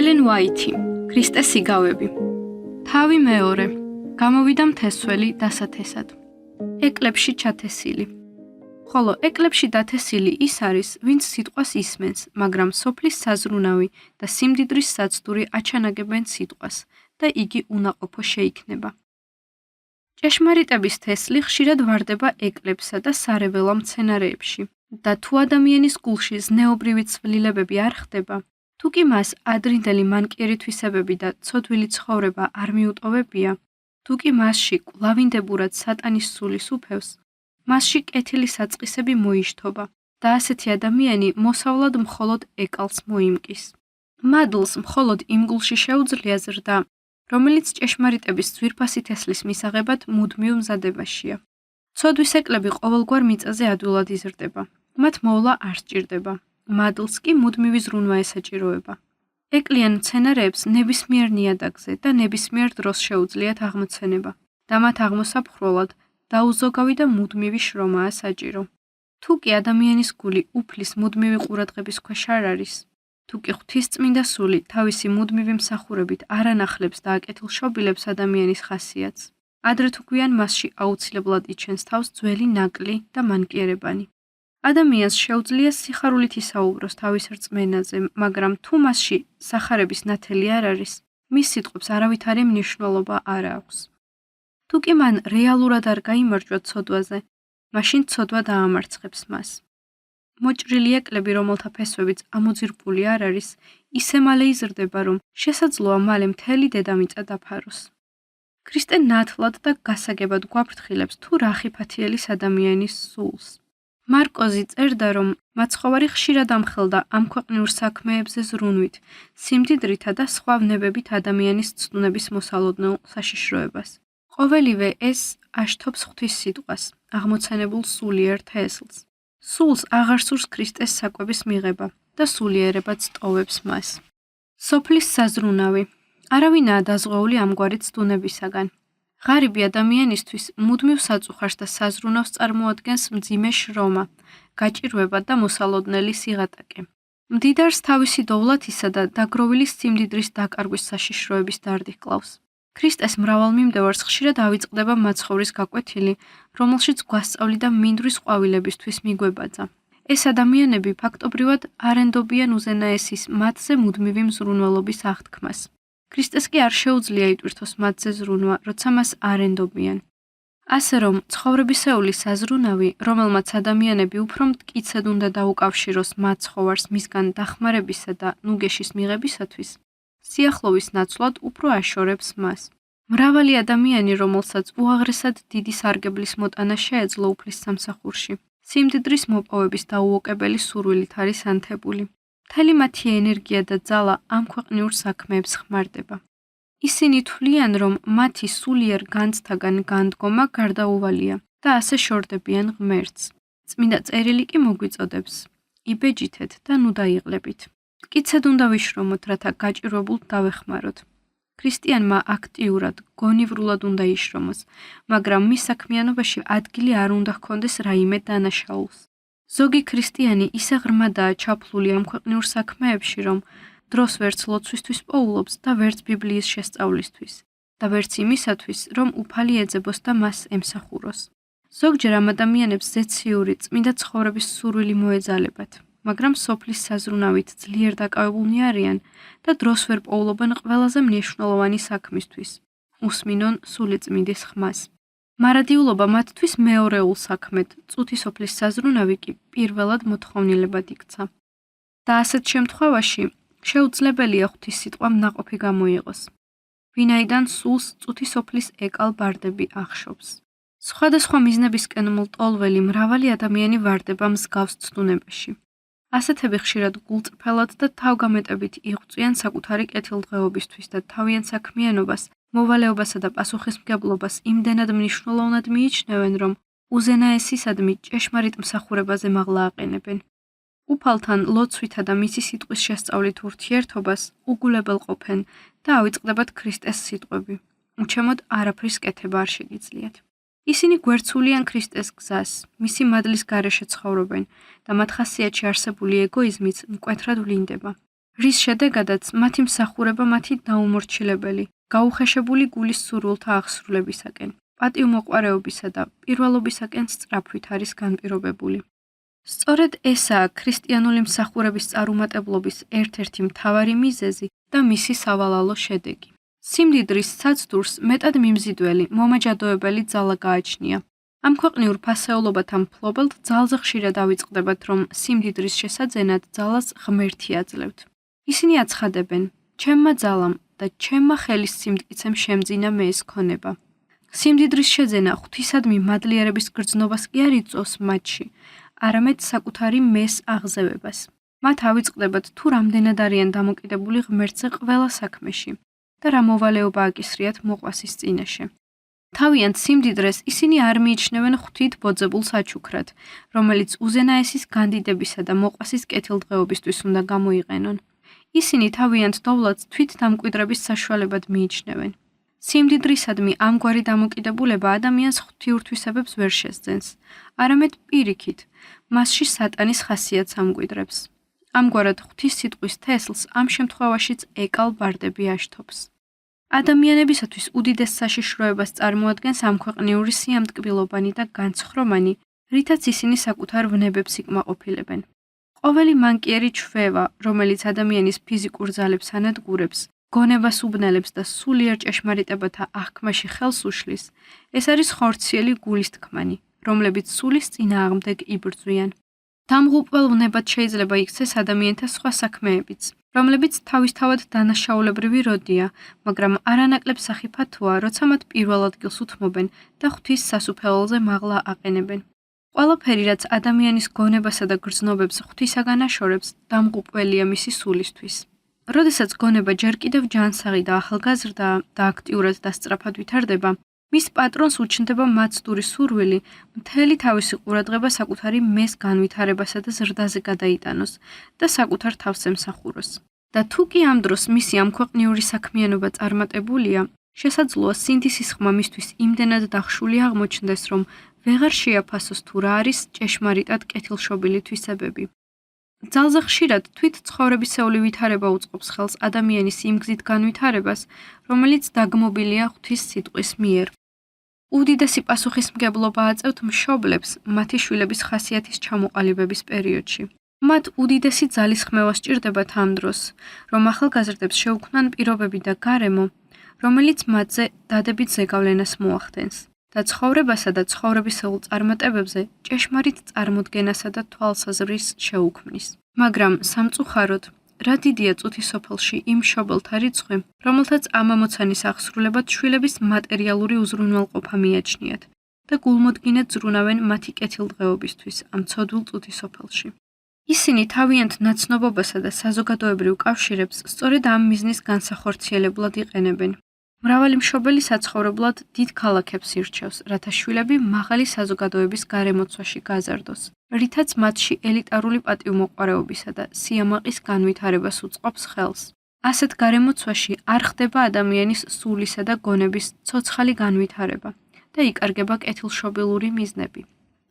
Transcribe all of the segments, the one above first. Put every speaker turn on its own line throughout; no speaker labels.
ელენ უაითი, ქრისტეს სიგავები. თავი მეორე, გამოვიდა მთესველი დასათესად. ეკლებში ჩათესილი. ხოლო ეკლებში დათესილი ის არის, ვინც სიტყვას ისმენს, მაგრამ სოფლის საზრუნავი და სიმდიდრის საცდური აჩანაგებენ სიტყვას და იგი უნაყოფო შეიქნება. ჭეშმარიტების თესლი ხშირად ვარდება ეკლებსა და სარეველა მცენარეებში და თუ ადამიანის გულში ზნეობრივი ცვლილებები არ ხდება, თუ კი მას ადრინდელი მანკიერი თვისებები და ცოდვილი ცხოვრება არ მიუტოვებია, თუ კი მასში კვლავინდებურად სატანის სულის უფევს, მასში კეთილი საწყისები მოიშთობა და ასეთი ადამიანი მოსავლად მხოლოდ ეკალს მოიმკის. მადლს მხოლოდ იმ გულში შეუძლია ზრდა, რომელიც ჭეშმარიტების ძვირფასი თესლის მისაღებად მუდმივ მზადებაშია. ცოდვის ეკლები ყოველგვარ მიწაზე ადვილად იზრდება. მათ მოვლა არ სჭირდება. მადლს კი მუდმივი ზრუნვა ესაჭიროება. ეკლიან მცენარეებს ნებისმიერ ნიადაგზე და ნებისმიერ დროს შეუძლიათ აღმოცენება და მათ აღმოსაფხროლად დაუზოგავი და მუდმივი შრომაა საჭირო. თუ კი ადამიანის გული უფლის მუდმივი ყურადღების ქვეშ არ არის, თუ კი ღვთისწმინდა სული თავისი მუდმივი მსახურებით არ ანახლებს და აკეთილშობილებს ადამიანის ხასიათს, ადრე თუ გვიან მასში აუცილებლად იჩენს თავს ძველი ნაკლი და მანკიერებანი. ადამიანს შეუძლია სიხარულით ისაუბროს თავის რწმენაზე, მაგრამ თუ მასში სახარების ნათელი არ არის, მის სიტყვებს არავითარი მნიშვნელობა არ აქვს. თუ კი მან რეალურად არ გაიმარჯვა ცოდვაზე, მაშინ ცოდვა დაამარცხებს მას. მოჭრილი ეკლები, რომელთა ფესვებიც ამოძირფული არ არის, ისე მალე იზრდება, რომ შესაძლოა მალე მთელი დედამიწა დაფაროს. ქრისტე ნათლად და გასაგებად გვაფრთხილებს თუ რა ხიფათიელის ადამიანის სულს. მარკოზი წერდა, რომ მაცხოვარი ხშირად ამხელდა ამ ქვეყნიურ საქმეებზე ზრუნვით, სიმდიდრითა და სხვა ვნებებით ადამიანის ცნუნების მოსალოდნელ საშიშროებას. ყოველივე ეს აშთობს ღვთის სიტყვას, აღმოცენებულ სულიერ თესლს. სულს აღარ სურს ქრისტეს საკვების მიღება და სულიერებად სტოვებს მას. სოფლის საზრუნავი. არავინაა დაზღვეული ამგვარი ცდუნებისაგან. ღარიბი ადამიანისთვის მუდმივ საწუხარს და საზრუნავს წარმოადგენს მძიმე შრომა, გაჭირვება და მოსალოდნელი სიღატაკე. მდიდარს თავისი დოვლათისა და დაგროვილი სიმდიდრის დაკარგვის საშიშროების დარდი ჰკლავს. ქრისტეს მრავალ მიმდევარს ხშირად ავიწყდება მაცხოვრის გაკვეთილი, რომელშიც გვასწავლი და მინდვრის ყვავილებისთვის მიგვებაძა. ეს ადამიანები ფაქტობრივად არ ენდობიან უზენაესის მათზე მუდმივი მზრუნველობის აღთქმას. ქრისტეს კი არ შეუძლია იტვირთოს მათზე ზრუნვა, როცა მას არ ენდობიან. ასე რომ, ცხოვრებისეული საზრუნავი, რომელმაც ადამიანები უფრო მტკიცედ უნდა დაუკავშიროს მათ ცხოვარს მისგან დახმარებისა და ნუგეშის მიღებისათვის, სიახლოვის ნაცვლად უფრო აშორებს მას. მრავალი ადამიანი, რომელსაც უაღრესად დიდი სარგებლის მოტანა შეეძლო უფლის სამსახურში, სიმდიდრის მოპოვების დაუოკებელი სურვილით არის ანთებული. მთელი მათი ენერგია და ძალა ამ ქვეყნიურ საქმეებს ხმარდება. ისინი თვლიან, რომ მათი სულიერ განცდაგან განდგომა გარდაუვალია და ასე შორდებიან ღმერთს. წმინდა წერილი კი მოგვიწოდებს: იბეჯითეთ და ნუ დაიღლებით. მტკიცედ უნდა ვიშრომოთ, რათა გაჭირვებულთ დავეხმაროთ. ქრისტიანმა აქტიურად, გონივრულად უნდა იშრომოს, მაგრამ მის საქმიანობაში ადგილი არ უნდა ჰქონდეს რაიმე დანაშაულს. ზოგი ქრისტიანი ისე ღრმადაა ჩაფლული ამ ქვეყნიურ საქმეებში, რომ დროს ვერც ლოცვისთვის პოულობს და ვერც ბიბლიის შესწავლისთვის და ვერც იმისათვის, რომ უფალი ეძებოს და მას ემსახუროს. ზოგჯერ ამ ადამიანებს ზეციური წმინდა ცხოვრების სურვილი მოეძალებათ, მაგრამ სოფლის საზრუნავით ძლიერ დაკავებულნი არიან და დროს ვერ პოულობენ ყველაზე მნიშვნელოვანი საქმისთვის, უსმინონ სულიწმინდის ხმას. მარადიულობა მათთვის მეორეულ საქმედ, წუთი სოფლის საზრუნავი კი პირველად მოთხოვნილებად იქცა. და ასეთ შემთხვევაში შეუძლებელია ღვთის სიტყვამ ნაყოფი გამოიღოს, ვინაიდან სულს წუთი სოფლის ეკალ ბარდები ახშობს. სხვადასხვა მიზნებისკენ მლტოლველი მრავალი ადამიანი ვარდება მსგავს ცდუნებაში. ასეთები ხშირად გულწრფელად და თავგამეტებით იღვწვიან საკუთარი კეთილდღეობისთვის და თავიანთ საქმიანობას, მოვალეობასა და პასუხისმგებლობას იმდენად მნიშვნელოვნად მიიჩნევენ, რომ უზენაესისადმი ჭეშმარიტ მსახურებაზე მაღლა აყენებენ. უფალთან ლოცვითა და მისი სიტყვის შესწავლით ურთიერთობას უგულებელ ყოფენ და ავიწყდებათ ქრისტეს სიტყვები. უჩემოდ არაფრის კეთება არ შეგიძლიათ. ისინი გვერცულიან ქრისტეს გზას, მისი მადლის გარეშე ცხოვრობენ და მათ ხასიათში არსებული ეგოიზმიც მკვეთრად ვლინდება. რის შედეგადაც მათი მსახურება მათი დაუმორჩილებელი, გაუხეშებული გულის სურვილთა აღსრულებისაკენ, პატივმოყვარეობისა და პირველობისაკენ სწრაფვით არის განპირობებული. სწორედ ესაა ქრისტიანული მსახურების წარუმატებლობის ერთ-ერთი მთავარი მიზეზი და მისი სავალალო შედეგი. სიმდიდრის საცდურს მეტად მიმზიდველი, მომაჯადოებელი ძალა გააჩნია. ამ ქვეყნიურ ფასეულობათა მფლობელთ ძალზე ხშირად ავიწყდებათ, რომ სიმდიდრის შესაძენად ძალას ღმერთი აძლევთ. ისინი აცხადებენ: ჩემმა ძალამ და ჩემმა ხელის სიმტკიცემ შემძინა მე ეს ქონება. სიმდიდრის შეძენა ღვთისადმი მადლიერების გრძნობას კი არ იწვევს მათში, არამედ საკუთარი მეს აღზევებას. მათ ავიწყდებათ თუ რამდენად არიან დამოკიდებული ღმერთზე ყველა საქმეში და რა მოვალეობა აკისრიათ მოყვასის წინაშე. თავიანთ სიმდიდრეს ისინი არ მიიჩნევენ ღვთით ბოძებულ საჩუქრად, რომელიც უზენაესის განდიდებისა და მოყვასის კეთილდღეობისთვის უნდა გამოიყენონ. ისინი თავიანთ დოვლადს თვით დამკვიდრების საშუალებად მიიჩნევენ. სიმდიდრისადმი ამგვარი დამოკიდებულება ადამიანს ღვთიურთვისებებს ვერ შესძენს, არამედ პირიქით, მასში სატანის ხასიათს ამკვიდრებს. ამგვარად ღვთის სიტყვის თესლს ამ შემთხვევაშიც ეკალ ბარდები აშთობს. ადამიანებისათვის უდიდეს საშიშროებას წარმოადგენს ამქვეყნიური სიამტკბილობანი და განცხრომანი, რითაც ისინი საკუთარ ვნებებს იკმაყოფილებენ. ყოველი მანკიერი ჩვევა, რომელიც ადამიანის ფიზიკურ ძალებს ანადგურებს, გონებას უბნელებს და სულიერ ჭეშმარიტებათა აღქმაში ხელს უშლის, ეს არის ხორციელი გულის თქმანი, რომლებიც სულის წინააღმდეგ იბრძვიან. დამღუპველ ვნებად შეიძლება იქცეს ადამიანთა სხვა საქმეებიც, რომლებიც თავისთავად დანაშაულებრივი როდია, მაგრამ არანაკლებ სახიფათოა, როცა მათ პირველ ადგილს უთმობენ და ღვთის სასუფეველზე მაღლა აყენებენ. ყველაფერი, რაც ადამიანის გონებასა და გრძნობებს ღვთისაგან აშორებს, დამღუპველია მისი სულისთვის. როდესაც გონება ჯერ კიდევ ჯანსაღი და ახალგაზრდაა და აქტიურად და სწრაფად ვითარდება, მის პატრონს უჩნდება მაცდური სურვილი, მთელი თავისი ყურადღება საკუთარი მეს განვითარებასა და ზრდაზე გადაიტანოს და საკუთარ თავს ემსახუროს. და თუ კი ამ დროს მისი ამქვეყნიური საქმიანობა წარმატებულია, შესაძლოა სინდისის ხმა მისთვის იმდენად დახშული აღმოჩნდეს, რომ ვეღარ შეაფასოს თუ რა არის ჭეშმარიტად კეთილშობილი თვისებები. ძალზე ხშირად თვით ცხოვრებისეული ვითარება უწყობს ხელს ადამიანის იმ გზით განვითარებას, რომელიც დაგმობილია ღვთის სიტყვის მიერ. უდიდესი პასუხისმგებლობა აწევთ მშობლებს მათი შვილების ხასიათის ჩამოყალიბების პერიოდში. მათ უდიდესი ძალის ხმევა სჭირდებათ ამ დროს, რომ ახალგაზრდებს შეუქმნან პირობები და გარემო, რომელიც მათზე დადებით ზეგავლენას მოახდენს და ცხოვრებასა და ცხოვრებისეულ წარმატებებზე ჭეშმარიტ წარმოდგენასა და თვალსაზრისს შეუქმნის. მაგრამ სამწუხაროდ, რა დიდია წუთი სოფელში იმ მშობელთა რიცხვი, რომელთაც ამ ამოცანის აღსრულებად შვილების მატერიალური უზრუნველყოფა მიაჩნიათ და გულმოდგინედ ზრუნავენ მათი კეთილდღეობისთვის ამ ცოდვილ წუთი სოფელში. ისინი თავიანთ ნაცნობობასა და საზოგადოებრივ კავშირებს სწორედ ამ მიზნის განსახორციელებლად იყენებენ. მრავალი მშობელი საცხოვრებლად დიდ ქალაქებს ირჩევს, რათა შვილები მაღალი საზოგადოების გარემოცვაში გაზარდოს, რითაც მათში ელიტარული პატივმოყვარეობისა და სიამაყის განვითარებას უწყობს ხელს. ასეთ გარემოცვაში არ ხდება ადამიანის სულისა და გონების ცოცხალი განვითარება და იკარგება კეთილშობილური მიზნები.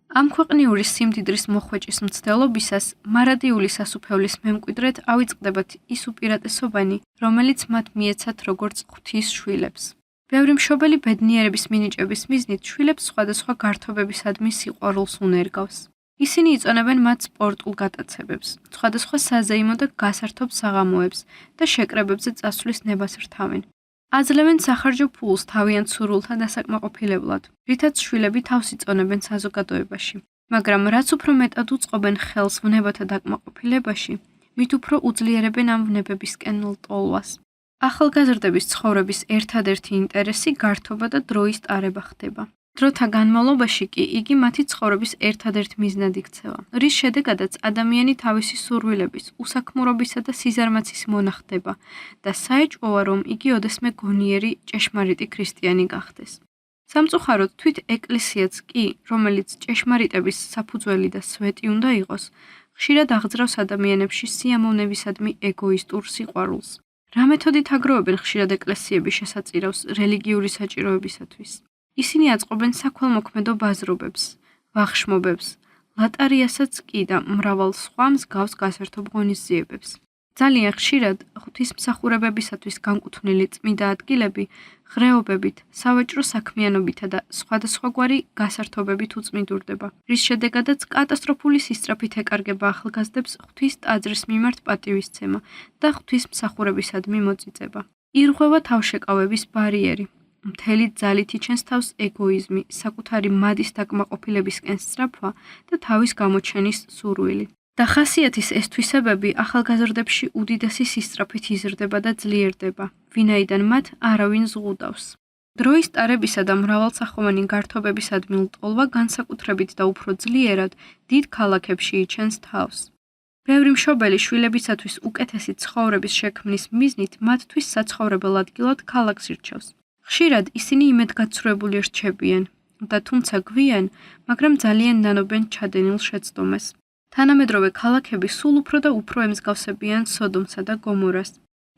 ამ ქვეყნიური სიმდიდრის მოხვეჭის მცდელობისას მარადიული სასუფეველის მემკვიდრედ ავიწყდებათ ის უპირატესობანი, რომელიც მათ მიეცათ როგორც ღვთის შვილებს. ბევრი მშობელი ბედნიერების მინიჭების მიზნით შვილებს სხვადასხვა გართობებისადმი სიყვარულს უნერგავს. ისინი იწონებენ მათ სპორტულ გატაცებებს, სხვადასხვა საზეიმო და გასართობ საღამოებს და შეკრებებზე წასვლის ნებას რთავენ. აძლევენ სახარჯო ფულს თავიანთ სურვილთა დასაკმაყოფილებლად, რითაც შვილები თავს იწონებენ საზოგადოებაში. მაგრამ რაც უფრო მეტად უწყობენ ხელს ვნებათა დაკმაყოფილებაში, მით უფრო უძლიერებენ ამ ვნებებისკენ ლტოლვას. ახალგაზრდების ცხოვრების ერთადერთი ინტერესი გართობა და დროის ტარება ხდება. დროთა განმავლობაში კი იგი მათი ცხოვრების ერთადერთ მიზნად იქცევა, რის შედეგადაც ადამიანი თავისი სურვილების, უსაქმურობისა და სიზარმაცის მონახდება და საეჭვოა, რომ იგი ოდესმე გონიერი, ჭეშმარიტი ქრისტიანი გახდეს. სამწუხაროდ თვით ეკლესიაც კი, რომელიც ჭეშმარიტების საფუძველი და სვეტი უნდა იყოს, ხშირად აღძრავს ადამიანებში სიამოვნებისადმი ეგოისტურ სიყვარულს. რა მეთოდით აგროვებენ ხშირად ეკლესიები შესაწირავს რელიგიური საჭიროებისათვის? ისინი აწყობენ საქველმოქმედო ბაზრობებს, ვახშმობებს, ლატარიასაც კი და მრავალ სხვა მსგავს გასართობ ღონისძიებებს. ძალიან ხშირად ღვთისმსახურებებისათვის განკუთვნილი წმინდა ადგილები ღრეობებით, სავაჭრო საქმიანობითა და სხვადასხვაგვარი გასართობებით უწმინდურდება, რის შედეგადაც კატასტროფული სისწრაფით ეკარგება ახალგაზრდებს ღვთის ტაძრის მიმართ პატივისცემა და ღვთისმსახურებისადმი მოწიწება. ირღვევა თავშეკავების ბარიერი. მთელი ძალით იჩენს თავს ეგოიზმი, საკუთარი მადის დაკმაყოფილებისკენ სწრაფვა და თავის გამოჩენის სურვილი. დახასიათის ეს თვისებები ახალგაზრდებში უდიდესი სისწრაფით იზრდება და ძლიერდება, ვინაიდან მათ არავინ ზღუდავს. დროის ტარებისა და მრავალსახოვანი გართობებისადმი ლტოლვა განსაკუთრებით და უფრო ძლიერად დიდ ქალაქებში იჩენს თავს. ბევრი მშობელი შვილებისათვის უკეთესი ცხოვრების შექმნის მიზნით მათთვის საცხოვრებელ ადგილად ქალაქს ირჩევს. ხშირად ისინი იმედგაცრუებული რჩებიან და თუმცა გვიან, მაგრამ ძალიან ნანობენ ჩადენილ შეცდომას. თანამედროვე ქალაქები სულ უფრო და უფრო ემსგავსებიან სოდომსა და გომორას.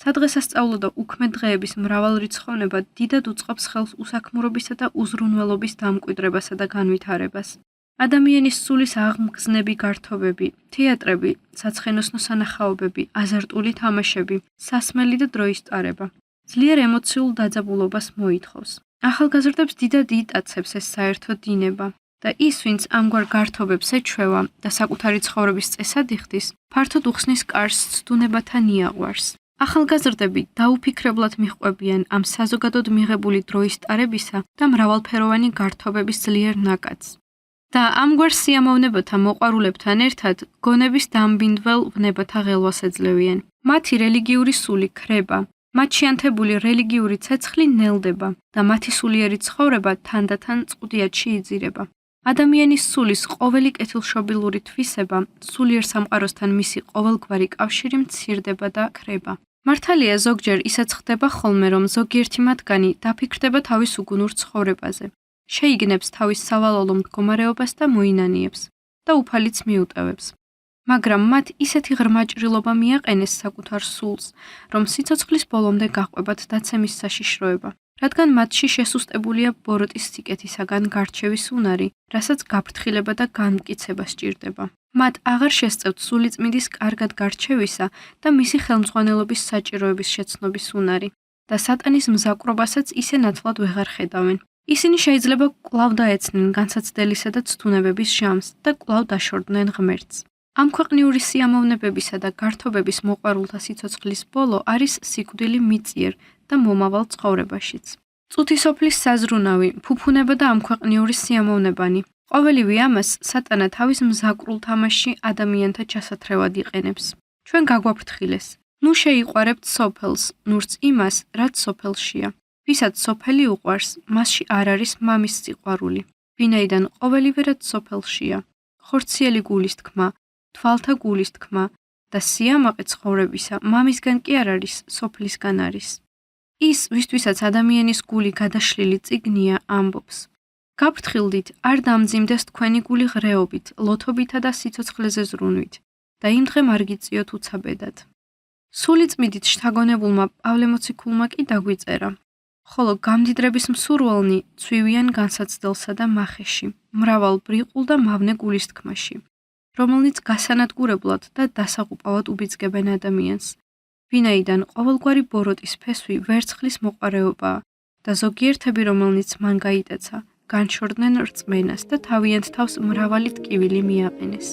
სადღესასწაულო და უქმე დღეების მრავალრიცხოვნება დიდად უწყობს ხელს უსაქმურობისა და უზრუნველობის დამკვიდრებასა და განვითარებას. ადამიანის სულის აღმგზნები გართობები, თეატრები, საცხენოსნო სანახაობები, აზარტული თამაშები, სასმელი და დროის ტარება ძლიერ ემოციურ დაძაბულობას მოითხოვს. ახალგაზრდებს დიდად იტაცებს ეს საერთო დინება. და ის, ვინც ამგვარ გართობებს ეჩვევა და საკუთარი ცხოვრების წესად იხდის, ფართოდ უხსნის კარს ცდუნებათა ნიაღვარს. ახალგაზრდები დაუფიქრებლად მიჰყვებიან ამ საზოგადოდ მიღებული დროის ტარებისა და მრავალფეროვანი გართობების ძლიერ ნაკადს. და ამგვარ სიამოვნებათა მოყვარულებთან ერთად გონების დამბინდველ ვნებათა ღელვას ეძლევიან. მათი რელიგიური სული ქრება, მათში ანთებული რელიგიური ცეცხლი ნელდება და მათი სულიერი ცხოვრება თანდათან წყუდიათში იძირება. ადამიანის სულის ყოველი კეთილშობილური თვისება, სულიერ სამყაროსთან მისი ყოველგვარი კავშირი მცირდება და ქრება. მართალია ზოგჯერ ისაც ხდება ხოლმე, რომ ზოგიერთი მათგანი დაფიქრდება თავის უგუნურ ცხოვრებაზე, შეიგნებს თავის სავალალო მდგომარეობას და მოინანიებს და უფალიც მიუტევებს. მაგრამ მათ ისეთი ღრმა ჭრილობა მიაყენეს საკუთარ სულს, რომ სიცოცხლის ბოლომდე გაყვებათ დაცემის საშიშროება. რადგან მათში შესუსტებულია ბოროტის სიკეთისაგან გარჩევის უნარი, რასაც გაფრთხილება და განმტკიცება სჭირდება. მათ აღარ შესწევთ სულიწმინდის კარგად გარჩევისა და მისი ხელმძღვანელობის საჭიროების შეცნობის უნარი და სატანის მზაკვრობასაც ისე ნათლად ვეღარ ხედავენ. ისინი შეიძლება კვლავ დაეცნენ განსაცდელისა და ცდუნებების ჟამს და კვლავ დაშორდნენ ღმერთს. ამ ქვეყნიური სიამოვნებებისა და გართობების მოყვარულთა სიცოცხლის ბოლო არის სიკვდილი მიწიერ და მომავალ ცხოვრებაშიც. წუთი სოფლის საზრუნავი, ფუფუნება და ამ ქვეყნიური სიამოვნებანი. ყოველივე ამას სატანა თავის მზაკრულ თამაშში ადამიანთა ჩასათრევად იყენებს. ჩვენ გაგვაფრთხილეს. ნუ შეიყვარებთ სოფელს, ნურც იმას, რაც სოფელშია. ვისაც სოფელი უყვარს, მასში არ არის მამის სიყვარული. ვინაიდან ყოველივე რაც სოფელშია, ხორციელი გულის თქმა, თვალთა გულის თქმა და სიამაყე ცხოვრებისა მამისგან კი არ არის, სოფლისგან არის. ის, ვისთვისაც ადამიანის გული გადაშლილი წიგნია, ამბობს: გაფრთხილდით, არ დამძიმდეს თქვენი გული ღრეობით, ლოთობითა და სიცოცხლეზე ზრუნვით და იმ დღე არ გიწიოთ უცაბედად. სულიწმიდით შთაგონებულმა პავლე მოციქულმა კი დაგვიწერა: ხოლო გამდიდრების მსურველნი ცვივიან განსაცდელსა და მახეში, მრავალ ბრიყულ და მავნე გულის თქმაში, რომელნიც გასანადგურებლად და დასაღუპავად უბიძგებენ ადამიანს. ვინაიდან ყოველგვარი ბოროტის ფესვი ვერცხლის მოყარეობაა და ზოგიერთები, რომელნიც მან გაიტაცა, განშორდნენ რწმენას და თავიანთ თავს მრავალი ტკივილი მიაყენეს.